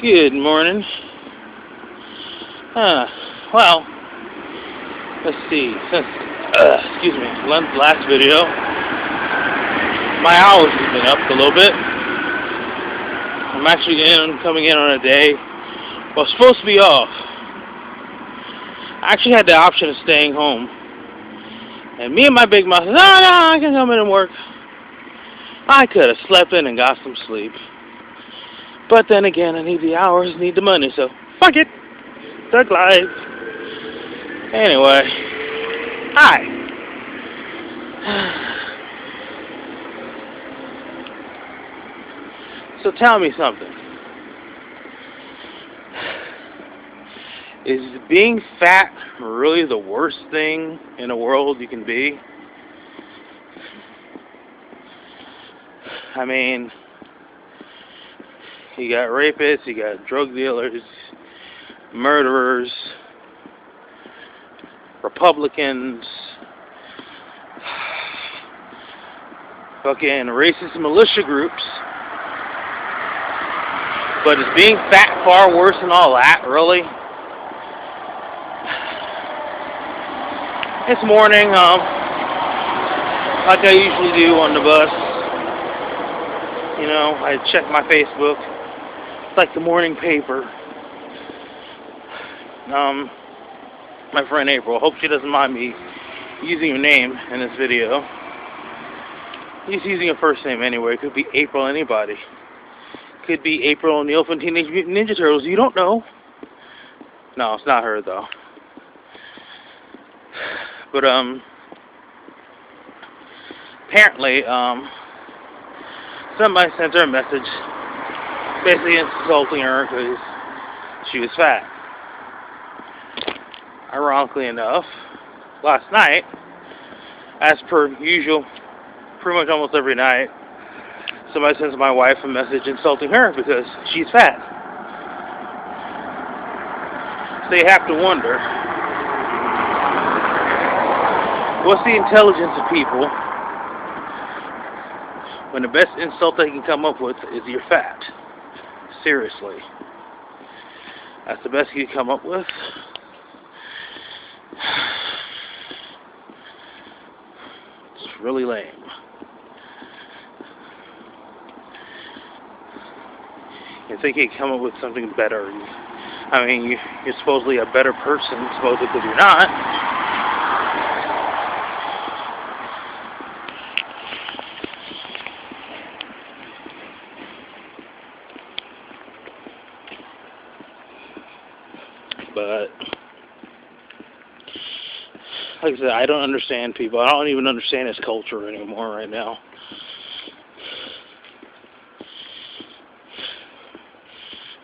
Good morning. Well, let's see. Since, excuse me, last video, my hours have been up a little bit. I'm actually coming in on a day well, supposed to be off. I actually had the option of staying home. And me and my big mouth said, no, I can come in and work. I could have slept in and got some sleep. But then again, I need the hours, need the money, so fuck it. Thug life. Anyway, hi. So tell me something. Is being fat really the worst thing in the world you can be? I mean, you got rapists, you got drug dealers, murderers, Republicans, fucking racist militia groups. But is being fat far worse than all that, really? This morning, like I usually do on the bus, I check my Facebook. It's like the morning paper. My friend April, hope she doesn't mind me using her name in this video. He's using her first name anyway. It could be April anybody. Could be April O'Neil from Teenage Mutant Ninja Turtles. You don't know. No, it's not her though. But apparently somebody sent her a message, basically insulting her because she was fat. Ironically enough, last night, as per usual, pretty much almost every night, somebody sends my wife a message insulting her because she's fat. So you have to wonder, what's the intelligence of people when the best insult they can come up with is you're fat? Seriously. That's the best you can come up with? It's really lame. You think you can come up with something better. I mean, you're supposedly a better person, supposedly, because you're not. But, like I said, I don't understand people. I don't even understand this culture anymore right now.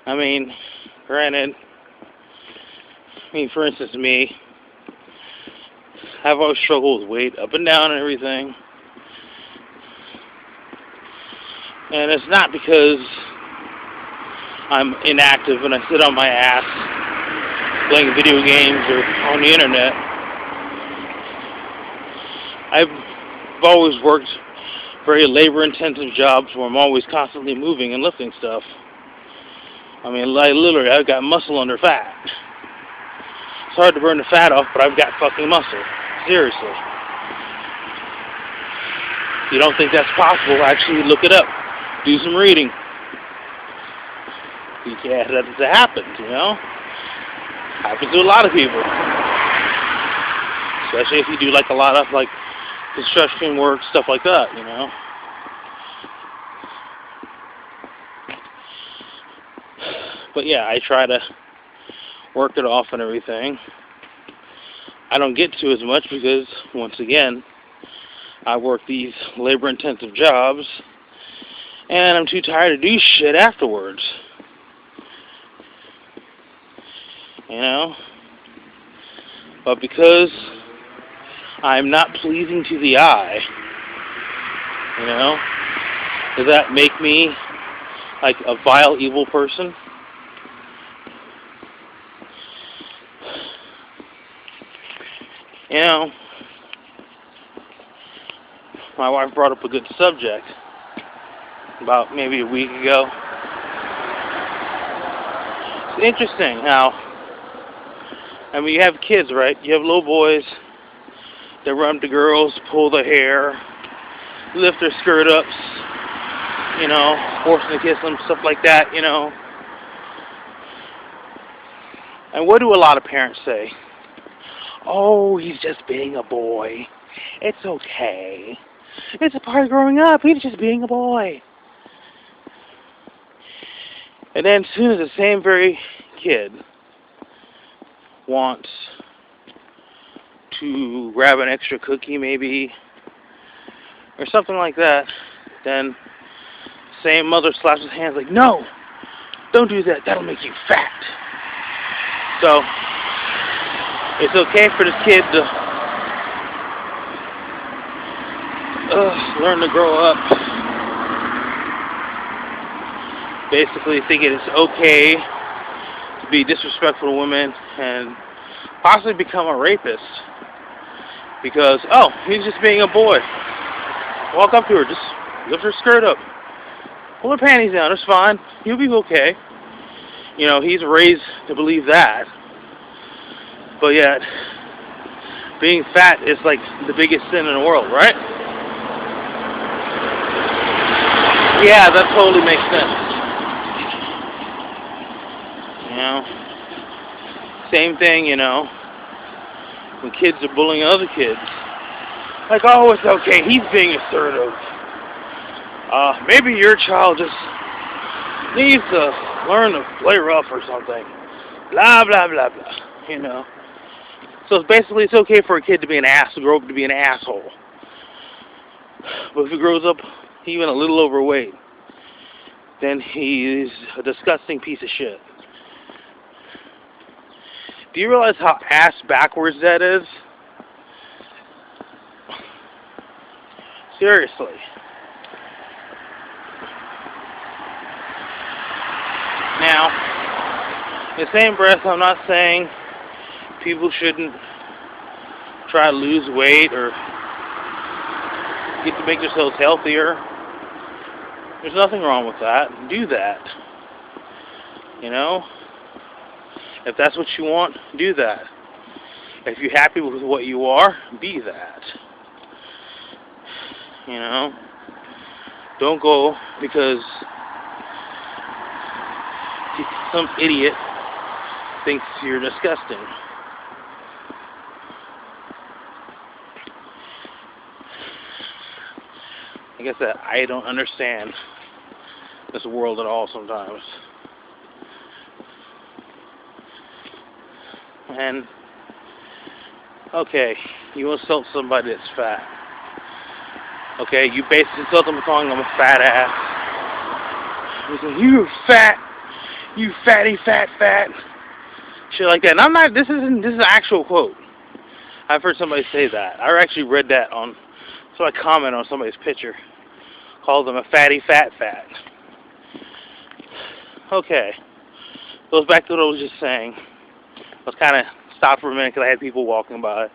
I mean, granted, for instance, me, I've always struggled with weight, up and down and everything. And it's not because I'm inactive and I sit on my ass playing video games or on the internet. I've always worked very labor-intensive jobs where I'm always constantly moving and lifting stuff. I mean, literally, I've got muscle under fat. It's hard to burn the fat off, but I've got fucking muscle. Seriously. If you don't think that's possible, actually look it up. Do some reading. Yeah, that happens, Happens to a lot of people. Especially if you do like a lot of like construction work, stuff like that, But yeah, I try to work it off and everything. I don't get to as much because, once again, I work these labor-intensive jobs, and I'm too tired to do shit afterwards. But because I'm not pleasing to the eye, does that make me like a vile, evil person? My wife brought up a good subject about maybe a week ago. It's interesting how, I mean, you have kids, right? You have little boys that run up to girls, pull their hair, lift their skirt ups, you know, forcing to kiss them, stuff like that, you know. And what do a lot of parents say? Oh, he's just being a boy. It's okay. It's a part of growing up. He's just being a boy. And then as soon as the same very kid wants to grab an extra cookie maybe, or something like that, then same mother slaps his hands like, no, don't do that. That'll make you fat. So it's okay for this kid to learn to grow up. Basically thinking it's okay to be disrespectful to women and possibly become a rapist. Because, oh, he's just being a boy. Walk up to her, just lift her skirt up. Pull her panties down, it's fine. You'll be okay. You know, he's raised to believe that. But yet, being fat is like the biggest sin in the world, right? Yeah, that totally makes sense. You know, same thing, you know, when kids are bullying other kids. Like, oh, it's okay, he's being assertive. Maybe your child just needs to learn to play rough or something. Blah, blah, blah, blah, you know. So it's basically, it's okay for a kid to be an ass, to grow up to be an asshole. But if he grows up even a little overweight, then he's a disgusting piece of shit. Do you realize how ass backwards that is? Seriously. Now, in the same breath, I'm not saying people shouldn't try to lose weight or get to make themselves healthier. There's nothing wrong with that. Do that. You know? If that's what you want, do that. If you're happy with what you are, be that. You know? Don't go because some idiot thinks you're disgusting. I guess that I don't understand this world at all sometimes. And, okay, you insult somebody that's fat. Okay, you basically insult them by calling them a fat ass. You say, you're fat, you fatty, fat. Shit like that. And I'm not, this is an actual quote. I've heard somebody say that. I actually read that on, so I comment on somebody's picture. Called them a fatty, fat. Okay. Goes back to what I was just saying. I was kind of stopped for a minute because I had people walking by.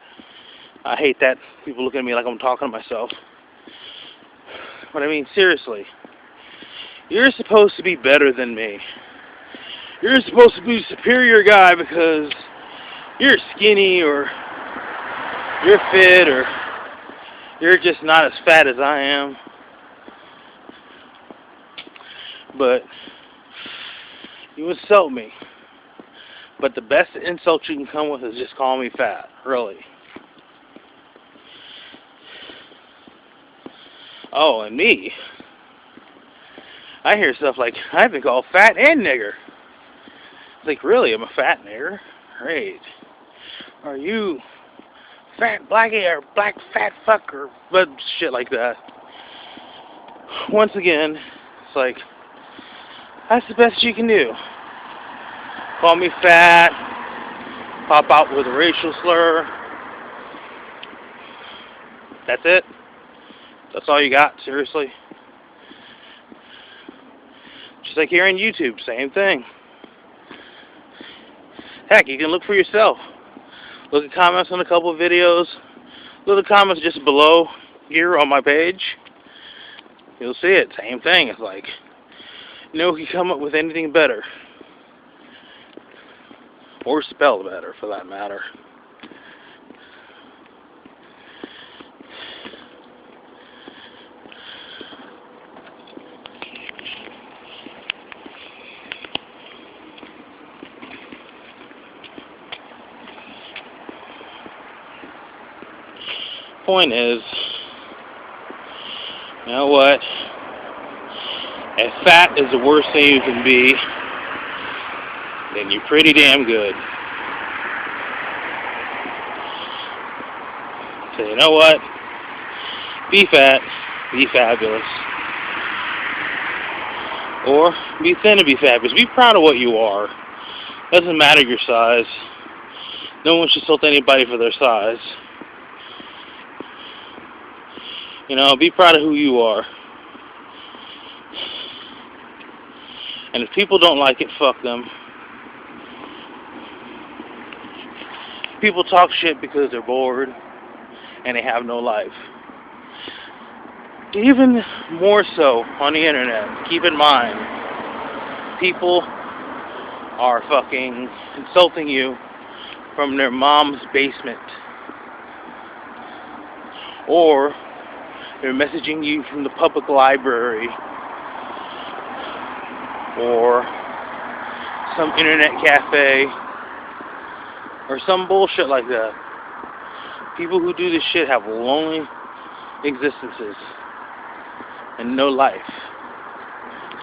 I hate that people look at me like I'm talking to myself. But I mean, seriously. You're supposed to be better than me. You're supposed to be a superior guy because you're skinny or you're fit or you're just not as fat as I am. But you insult me. But the best insult you can come with is just call me fat. Really. Oh, and me. I hear stuff like, I've been called fat and nigger. It's like, really? I'm a fat nigger? Great. Are you fat blackie or black fat fucker? But shit like that. Once again, it's like, that's the best you can do. Call me fat, pop out with a racial slur. That's it? That's all you got? Seriously? Just like here on YouTube, same thing. Heck, you can look for yourself. Look at comments on a couple of videos. Look at comments just below here on my page. You'll see it. Same thing. It's like, no one can come up with anything better or spell better, for that matter. Point is, you know what? If fat is the worst thing you can be, then you're pretty damn good. So you know what? Be fat, be fabulous. Or be thin and be fabulous. Be proud of what you are. Doesn't matter your size. No one should insult anybody for their size. You know, be proud of who you are. And if people don't like it, fuck them. People talk shit because they're bored and they have no life. Even more so on the internet. Keep in mind, people are fucking insulting you from their mom's basement. Or they're messaging you from the public library. Or some internet cafe. Or some bullshit like that. People who do this shit have lonely existences and no life.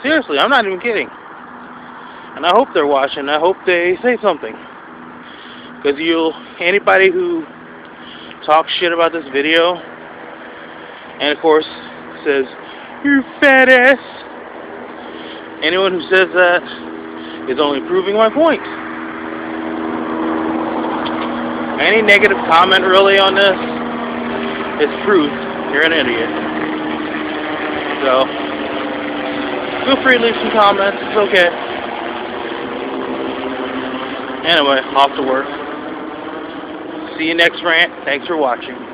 Seriously, I'm not even kidding. And I hope they're watching. I hope they say something. Because anybody who talks shit about this video, and of course says, "You fat ass," anyone who says that is only proving my point. Any negative comment really on this is proof you're an idiot. So, feel free to leave some comments. It's okay. Anyway, off to work. See you next rant. Thanks for watching.